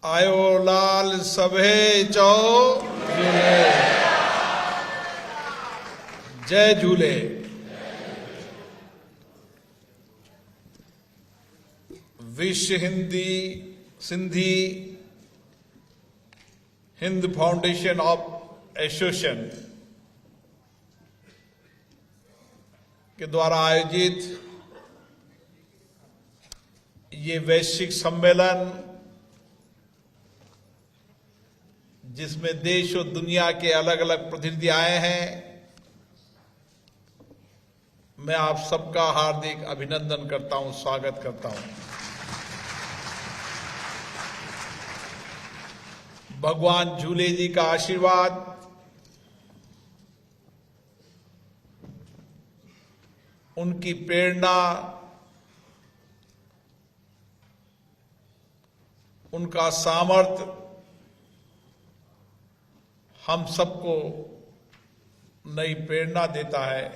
आयो लाल सभे चो झूले, जय झूले। विश्व Sindhi Hind foundation of association के द्वारा आयोजित ये वैश्विक सम्मेलन, जिसमें देश और दुनिया के अलग अलग प्रतिनिधि आए हैं, मैं आप सबका हार्दिक अभिनंदन करता हूं, स्वागत करता हूं। भगवान झूले जी का आशीर्वाद उनकी प्रेरणा, उनका सामर्थ्य हम सबको नई प्रेरणा देता है,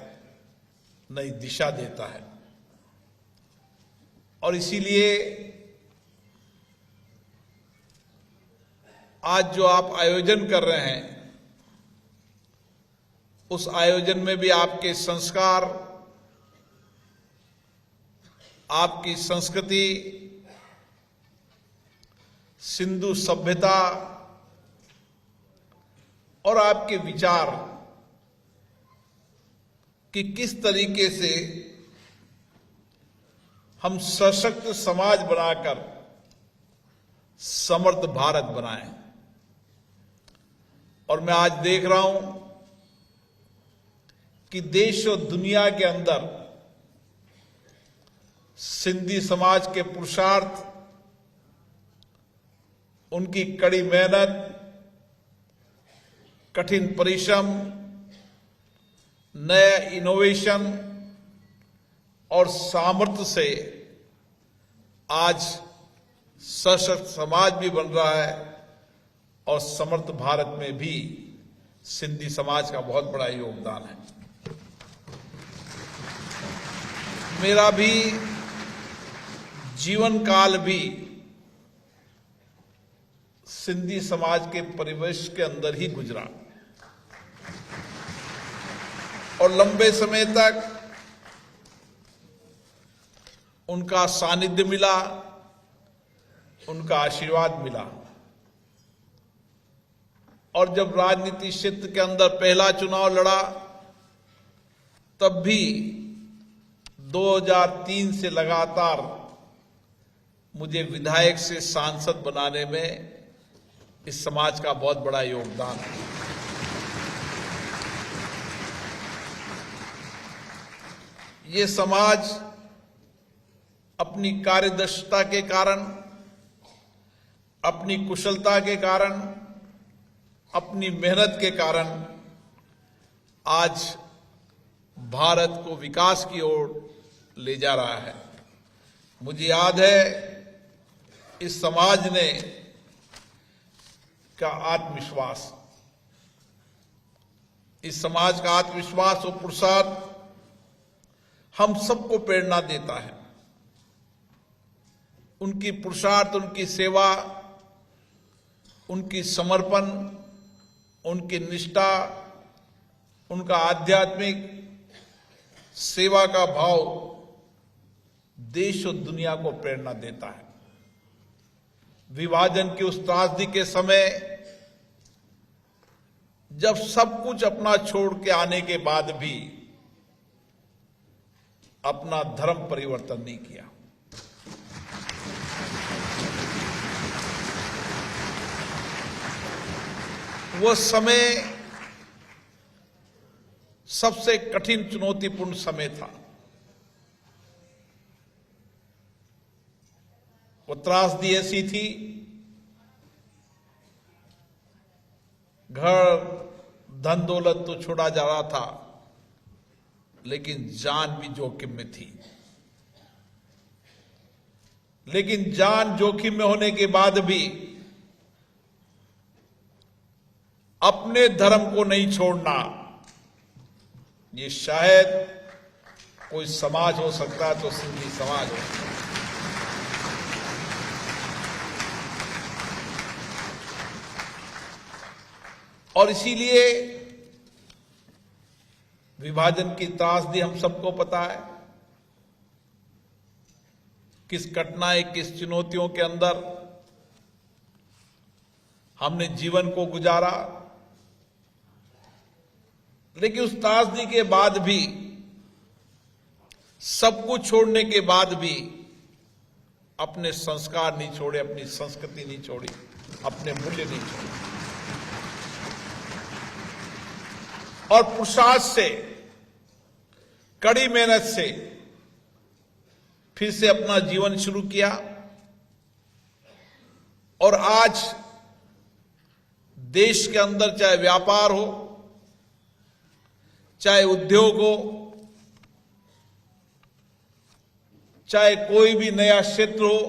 नई दिशा देता है। और इसीलिए आज जो आप आयोजन कर रहे हैं, उस आयोजन में भी आपके संस्कार, आपकी संस्कृति, सिंधु सभ्यता और आपके विचार कि किस तरीके से हम सशक्त समाज बनाकर समर्थ भारत बनाएं। और मैं आज देख रहा हूं कि देश और दुनिया के अंदर सिंधी समाज के पुरुषार्थ, उनकी कड़ी मेहनत, कठिन परिश्रम, नए इनोवेशन और सामर्थ्य से आज सशक्त समाज भी बन रहा है और समर्थ भारत में भी सिंधी समाज का बहुत बड़ा योगदान है। मेरा भी जीवन काल भी सिंधी समाज के परिवेश के अंदर ही गुजरा और लंबे समय तक उनका सानिध्य मिला, उनका आशीर्वाद मिला। और जब राजनीति क्षेत्र के अंदर पहला चुनाव लड़ा, तब भी 2003 से लगातार मुझे विधायक से सांसद बनाने में इस समाज का बहुत बड़ा योगदान है। ये समाज अपनी कार्यदक्षता के कारण, अपनी कुशलता के कारण, अपनी मेहनत के कारण आज भारत को विकास की ओर ले जा रहा है। मुझे याद है इस समाज ने का आत्मविश्वास, इस समाज का आत्मविश्वास और पुरुषार्थ हम सबको प्रेरणा देता है। उनकी पुरुषार्थ, उनकी सेवा, उनकी समर्पण, उनकी निष्ठा, उनका आध्यात्मिक सेवा का भाव देश और दुनिया को प्रेरणा देता है। विभाजन की उस त्रासदी के समय जब सब कुछ अपना छोड़ के आने के बाद भी अपना धर्म परिवर्तन नहीं किया। वो समय सबसे कठिन चुनौतीपूर्ण समय था। वो त्रासदी ऐसी थी, घर धन दौलत तो छोड़ा जा रहा था, लेकिन जान भी जोखिम में थी। लेकिन जान जोखिम में होने के बाद भी अपने धर्म को नहीं छोड़ना, ये शायद कोई समाज हो सकता है तो सिंधी समाज हो। और इसीलिए विभाजन की त्रासदी हम सबको पता है, किस कठिनाई किस चुनौतियों के अंदर हमने जीवन को गुजारा। लेकिन उस त्रासदी के बाद भी, सब कुछ छोड़ने के बाद भी अपने संस्कार नहीं छोड़े, अपनी संस्कृति नहीं छोड़ी, अपने मूल्य नहीं छोड़े और पुरुषार्थ से, कड़ी मेहनत से फिर से अपना जीवन शुरू किया। और आज देश के अंदर चाहे व्यापार हो, चाहे उद्योग हो, चाहे कोई भी नया क्षेत्र हो,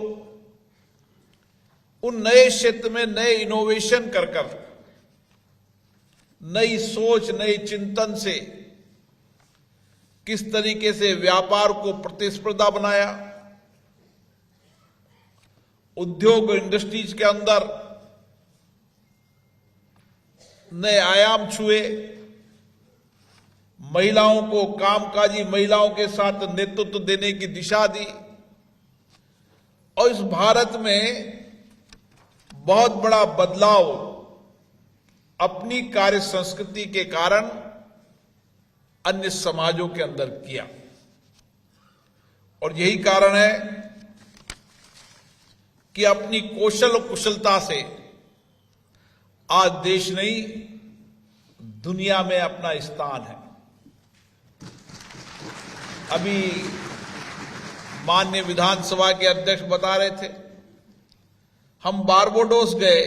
उन नए क्षेत्र में नए इनोवेशन कर नई सोच नए चिंतन से किस तरीके से व्यापार को प्रतिस्पर्धा बनाया, उद्योग इंडस्ट्रीज के अंदर नए आयाम छुए, महिलाओं को कामकाजी महिलाओं के साथ नेतृत्व देने की दिशा दी। और इस भारत में बहुत बड़ा बदलाव अपनी कार्य संस्कृति के कारण अन्य समाजों के अंदर किया। और यही कारण है कि अपनी कौशल और कुशलता से आज देश नहीं दुनिया में अपना स्थान है। अभी माननीय विधानसभा के अध्यक्ष बता रहे थे, हम बारबाडोस गए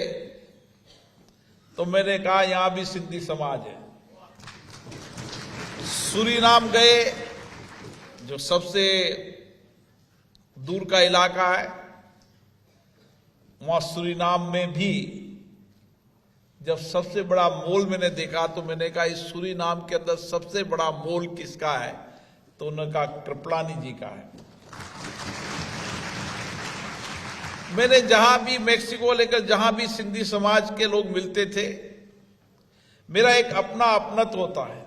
तो मैंने कहा यहां भी सिंधी समाज है। सूरीनाम गए जो सबसे दूर का इलाका है, वहां सूरीनाम में भी जब सबसे बड़ा मॉल मैंने देखा तो मैंने कहा इस सूरीनाम के अंदर सबसे बड़ा मॉल किसका है, तो उन्होंने कहा कृपलानी जी का है। मैंने जहां भी मैक्सिको लेकर जहां भी सिंधी समाज के लोग मिलते थे, मेरा एक अपना अपनत्व होता है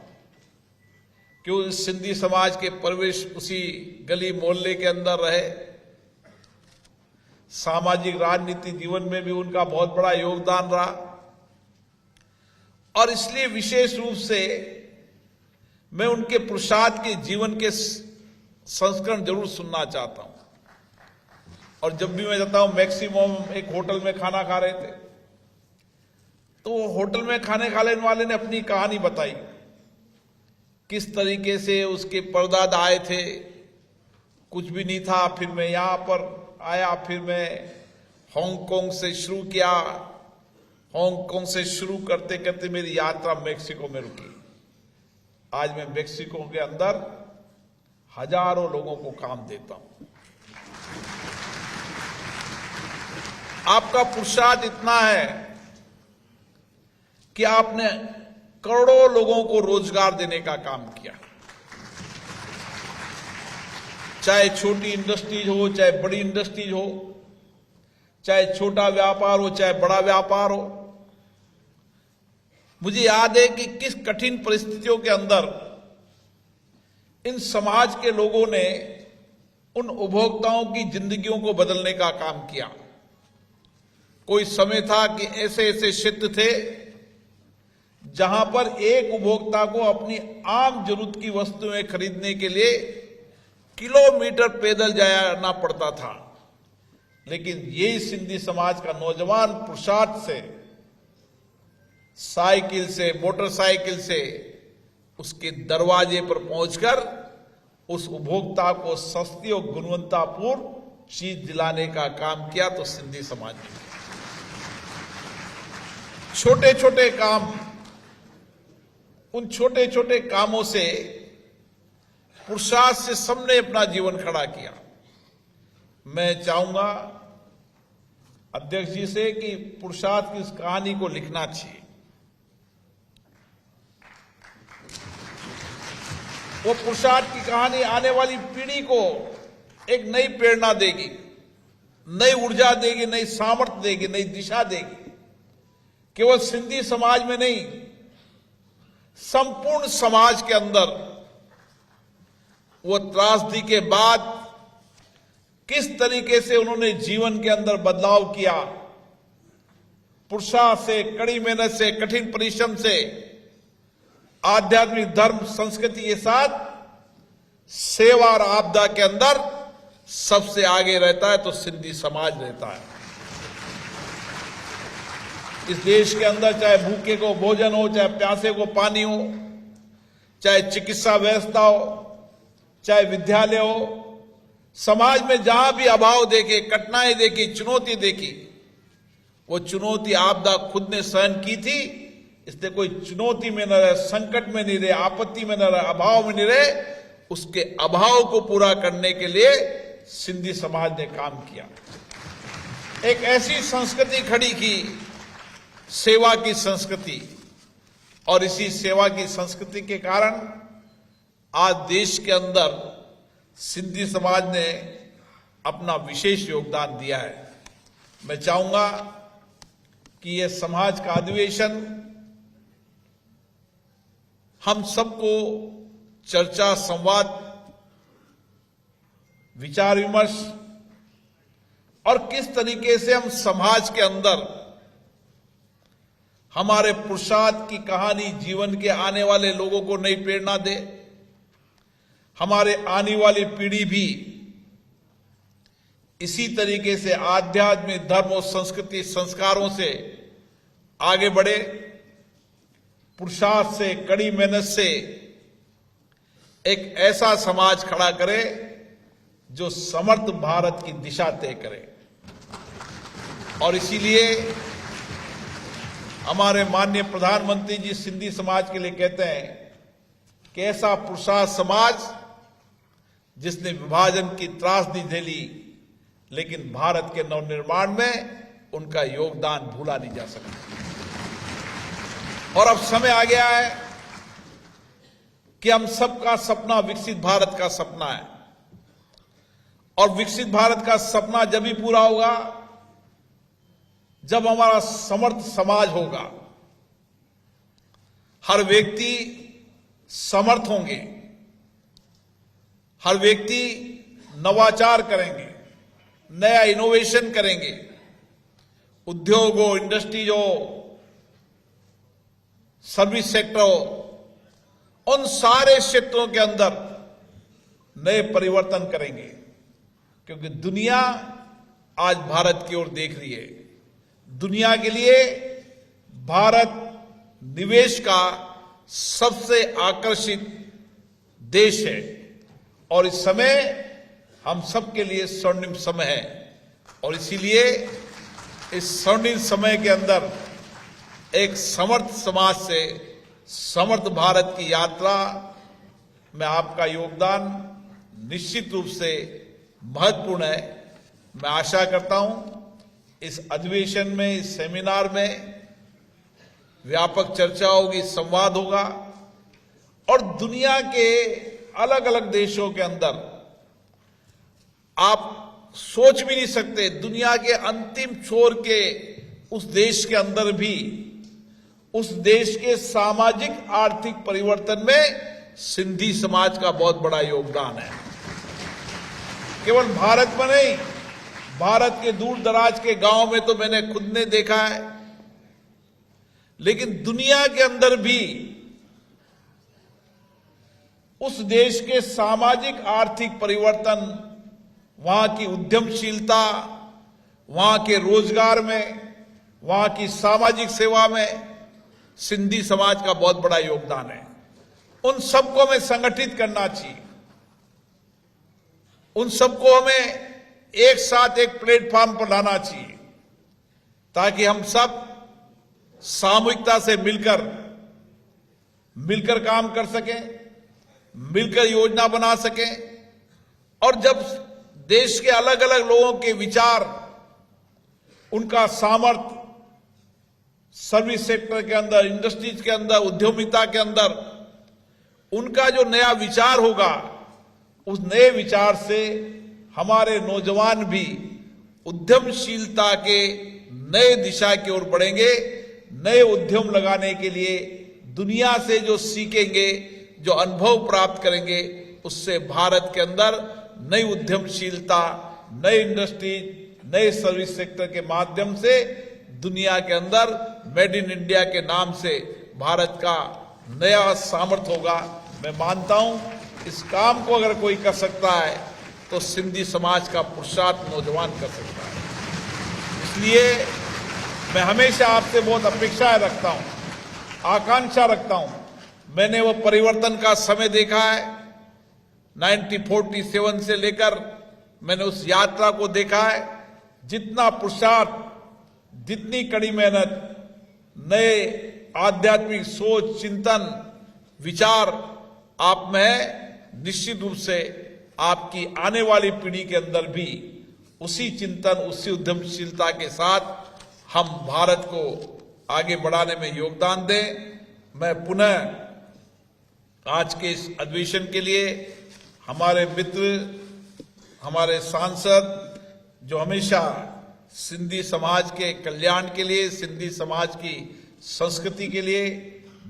कि उस सिंधी समाज के परवेश उसी गली मोहल्ले के अंदर रहे। सामाजिक राजनीति जीवन में भी उनका बहुत बड़ा योगदान रहा और इसलिए विशेष रूप से मैं उनके पुरुषार्थ के जीवन के संस्करण जरूर सुनना चाहता हूं। और जब भी मैं जाता हूं, मैक्सिमम एक होटल में खाना खा रहे थे तो होटल में खाने खाने वाले ने अपनी कहानी बताई, किस तरीके से उसके परदादा आए थे, कुछ भी नहीं था, फिर मैं यहां पर आया, फिर मैं हांगकांग से शुरू किया, हांगकांग से शुरू करते करते मेरी यात्रा मैक्सिको में रुकी। आज मैं मैक्सिको के अंदर हजारों लोगों को काम देता हूं। आपका पुरुषार्थ इतना है कि आपने करोड़ों लोगों को रोजगार देने का काम किया, चाहे छोटी इंडस्ट्रीज हो, चाहे बड़ी इंडस्ट्रीज हो, चाहे छोटा व्यापार हो, चाहे बड़ा व्यापार हो। मुझे याद है कि किस कठिन परिस्थितियों के अंदर इन समाज के लोगों ने उन उपभोक्ताओं की जिंदगियों को बदलने का काम किया। कोई समय था कि ऐसे ऐसे क्षेत्र थे जहां पर एक उपभोक्ता को अपनी आम जरूरत की वस्तुएं खरीदने के लिए किलोमीटर पैदल जाना पड़ता था। लेकिन यही सिंधी समाज का नौजवान पुरुषार्थ से, साइकिल से, मोटरसाइकिल से उसके दरवाजे पर पहुंचकर उस उपभोक्ता को सस्ती और गुणवत्तापूर्ण चीज दिलाने का काम किया। तो सिंधी समाज ने छोटे छोटे काम, उन छोटे छोटे कामों से पुरुषार्थ से सबने अपना जीवन खड़ा किया। मैं चाहूंगा अध्यक्ष जी से कि पुरुषार्थ की इस कहानी को लिखना चाहिए। वो पुरुषार्थ की कहानी आने वाली पीढ़ी को एक नई प्रेरणा देगी, नई ऊर्जा देगी, नई सामर्थ्य देगी, नई दिशा देगी। केवल सिंधी समाज में नहीं, संपूर्ण समाज के अंदर वो त्रासदी के बाद किस तरीके से उन्होंने जीवन के अंदर बदलाव किया, पुरुषार्थ से, कड़ी मेहनत से, कठिन परिश्रम से, आध्यात्मिक धर्म संस्कृति के साथ सेवा और आपदा के अंदर सबसे आगे रहता है तो सिंधी समाज रहता है। इस देश के अंदर चाहे भूखे को भोजन हो, चाहे प्यासे को पानी हो, चाहे चिकित्सा व्यवस्था हो, चाहे विद्यालय हो, समाज में जहां भी अभाव देखे, कठिनाई देखी, चुनौती देखी, वो चुनौती आपदा खुद ने सहन की थी। इसलिए कोई चुनौती में न रहे, संकट में नहीं रहे, आपत्ति में न रहे, अभाव में नहीं रहे, उसके अभाव को पूरा करने के लिए सिंधी समाज ने काम किया। एक ऐसी संस्कृति खड़ी की, सेवा की संस्कृति, और इसी सेवा की संस्कृति के कारण आज देश के अंदर सिंधी समाज ने अपना विशेष योगदान दिया है। मैं चाहूंगा कि यह समाज का अधिवेशन हम सबको चर्चा, संवाद, विचार विमर्श और किस तरीके से हम समाज के अंदर हमारे पुरुषार्थ की कहानी जीवन के आने वाले लोगों को नई प्रेरणा दे, हमारे आने वाली पीढ़ी भी इसी तरीके से आध्यात्मिक धर्म और संस्कृति संस्कारों से आगे बढ़े, पुरुषार्थ से, कड़ी मेहनत से एक ऐसा समाज खड़ा करे जो समर्थ भारत की दिशा तय करे। और इसीलिए हमारे माननीय प्रधानमंत्री जी सिंधी समाज के लिए कहते हैं कि ऐसा पुरुषार्थ समाज जिसने विभाजन की त्रासदी झेली, लेकिन भारत के नवनिर्माण में उनका योगदान भूला नहीं जा सकता। और अब समय आ गया है कि हम सबका सपना विकसित भारत का सपना है, और विकसित भारत का सपना जब भी पूरा होगा जब हमारा समर्थ समाज होगा, हर व्यक्ति समर्थ होंगे, हर व्यक्ति नवाचार करेंगे, नया इनोवेशन करेंगे, उद्योग हो, इंडस्ट्री हो, सर्विस सेक्टर हो, उन सारे क्षेत्रों के अंदर नए परिवर्तन करेंगे, क्योंकि दुनिया आज भारत की ओर देख रही है। दुनिया के लिए भारत निवेश का सबसे आकर्षित देश है, और इस समय हम सबके लिए स्वर्णिम समय है। और इसीलिए इस स्वर्णिम समय के अंदर एक समर्थ समाज से समर्थ भारत की यात्रा में आपका योगदान निश्चित रूप से महत्वपूर्ण है। मैं आशा करता हूं इस अधिवेशन में, इस सेमिनार में व्यापक चर्चा होगी, संवाद होगा, और दुनिया के अलग अलग देशों के अंदर आप सोच भी नहीं सकते, दुनिया के अंतिम छोर के उस देश के अंदर भी उस देश के सामाजिक आर्थिक परिवर्तन में सिंधी समाज का बहुत बड़ा योगदान है। केवल भारत में नहीं, भारत के दूर दराज के गांव में तो मैंने खुद ने देखा है, लेकिन दुनिया के अंदर भी उस देश के सामाजिक आर्थिक परिवर्तन, वहां की उद्यमशीलता, वहां के रोजगार में, वहां की सामाजिक सेवा में सिंधी समाज का बहुत बड़ा योगदान है। उन सबको हमें संगठित करना चाहिए, उन सबको हमें एक साथ एक प्लेटफॉर्म पर लाना चाहिए, ताकि हम सब सामूहिकता से मिलकर काम कर सकें, मिलकर योजना बना सकें। और जब देश के अलग अलग लोगों के विचार, उनका सामर्थ्य सर्विस सेक्टर के अंदर, इंडस्ट्रीज के अंदर, उद्यमिता के अंदर उनका जो नया विचार होगा, उस नए विचार से हमारे नौजवान भी उद्यमशीलता के नए दिशा की ओर बढ़ेंगे, नए उद्यम लगाने के लिए दुनिया से जो सीखेंगे, जो अनुभव प्राप्त करेंगे, उससे भारत के अंदर नई उद्यमशीलता, नई इंडस्ट्रीज, नए सर्विस सेक्टर के माध्यम से दुनिया के अंदर मेड इन इंडिया के नाम से भारत का नया सामर्थ्य होगा। मैं मानता हूं इस काम को अगर कोई कर सकता है तो सिंधी समाज का पुरुषार्थ नौजवान कर सकता है। इसलिए मैं हमेशा आपसे बहुत अपेक्षाएं रखता हूं, आकांक्षा रखता हूं। मैंने वो परिवर्तन का समय देखा है 1947 से लेकर, मैंने उस यात्रा को देखा है। जितना पुरुषार्थ, जितनी कड़ी मेहनत, नए आध्यात्मिक सोच, चिंतन, विचार आप में है, निश्चित रूप से आपकी आने वाली पीढ़ी के अंदर भी उसी चिंतन, उसी उद्यमशीलता के साथ हम भारत को आगे बढ़ाने में योगदान दें। मैं पुनः आज के इस अधिवेशन के लिए हमारे मित्र, हमारे सांसद जो हमेशा सिंधी समाज के कल्याण के लिए, सिंधी समाज की संस्कृति के लिए,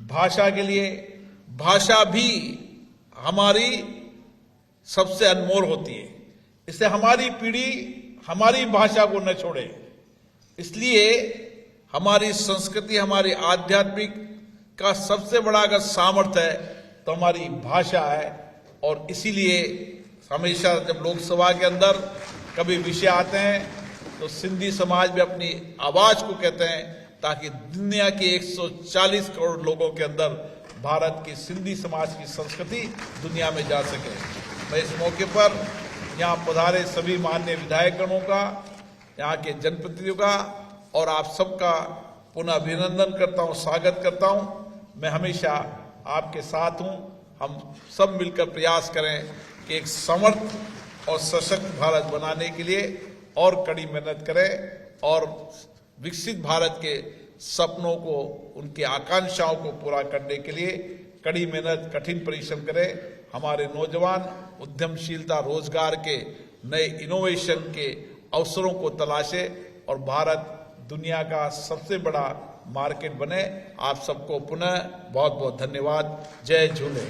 भाषा के लिए, भाषा भी हमारी सबसे अनमोल होती है, इससे हमारी पीढ़ी हमारी भाषा को न छोड़े। इसलिए हमारी संस्कृति, हमारी आध्यात्मिक का सबसे बड़ा अगर सामर्थ्य है तो हमारी भाषा है। और इसीलिए हमेशा जब लोकसभा के अंदर कभी विषय आते हैं तो सिंधी समाज भी अपनी आवाज को कहते हैं, ताकि दुनिया के 140 करोड़ लोगों के अंदर भारत की सिंधी समाज की संस्कृति दुनिया में जा सके। मैं इस मौके पर यहाँ पधारे सभी माननीय विधायकगणों का, यहाँ के जनप्रतिनिधियों का और आप सबका पुनः अभिनंदन करता हूँ, स्वागत करता हूँ। मैं हमेशा आपके साथ हूँ। हम सब मिलकर प्रयास करें कि एक समर्थ और सशक्त भारत बनाने के लिए और कड़ी मेहनत करें और विकसित भारत के सपनों को, उनकी आकांक्षाओं को पूरा करने के लिए कड़ी मेहनत, कठिन परिश्रम करें। हमारे नौजवान उद्यमशीलता, रोजगार के नए इनोवेशन के अवसरों को तलाशे और भारत दुनिया का सबसे बड़ा मार्केट बने। आप सबको पुनः बहुत बहुत धन्यवाद। जय झूले।